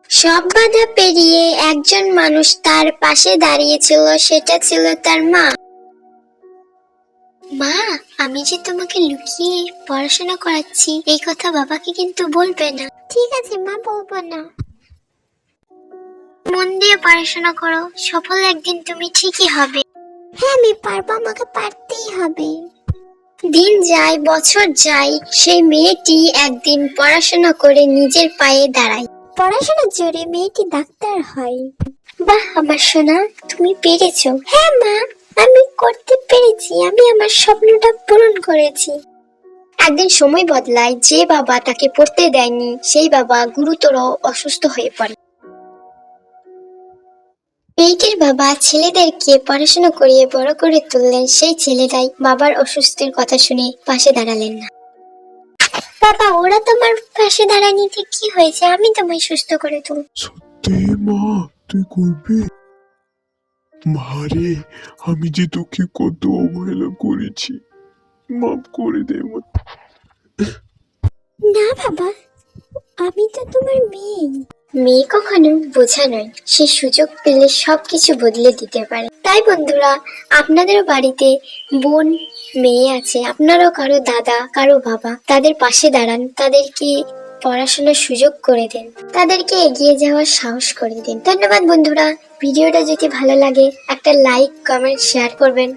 সব বাধা পেরিয়ে একজন মানুষ তার পাশে দাঁড়িয়েছিল, সেটা ছিল তার মা। মা, আমি যে তোমাকে লুকিয়ে পড়াশোনা করাচ্ছি এই কথা বাবাকে কিন্তু বলবে না। ঠিক আছে মা, বলবো না। মন দিয়ে পড়াশোনা করো, সফল একদিন তুমি ঠিকই হবে। হ্যাঁ আমি পারবো, আমাকে পারতেই হবে। দিন যায়, বছর যায়, সেই মেয়েটি একদিন পড়াশোনা করে নিজের পায়ে দাঁড়ায়। পড়াশোনার জোরে মেয়েটি ডাক্তার হয়। বাহ আমার সোনা, তুমি পেরেছো। হ্যাঁ মা, আমি করতে পেরেছি, আমি আমার স্বপ্নটা পূরণ করেছি। একদিন সময় বদলায়, যে বাবা তাকে পড়তে দেয়নি সেই বাবা গুরুতর অসুস্থ হয়ে পড়ে। মেয়েটির বাবা ছেলেদেরকে পড়াশোনা করিয়ে বড় করে তুললেন, সেই ছেলেরাই বাবার অসুস্থের কথা শুনে পাশে দাঁড়ালেন না। বাবা, ওরা তোমার পাশে দাঁড়ায়নি, ঠিক কি হয়েছে? আমি তোমায় সুস্থ করে তুলব। সত্যি মা, তুই করবি? মারে, আমি যে তোকে কত অবহেলা করেছি, মাফ করে দে মা। না বাবা, আমি তো তোমার মেয়ে। মেয়ে কখনো বোঝা নয়, সে সুযোগ পেলে সবকিছু বদলে দিতে পারে। তাই বন্ধুরা, আপনাদেরও বাড়িতে বোন মেয়ে আছে, আপনারাও কারো দাদা কারো বাবা, তাদের পাশে দাঁড়ান, তাদেরকে পড়াশোনার সুযোগ করে দেন, তাদেরকে এগিয়ে যাওয়ার সাহস করে দিন। ধন্যবাদ বন্ধুরা। ভিডিওটা যদি ভালো লাগে একটা লাইক কমেন্ট শেয়ার করবেন।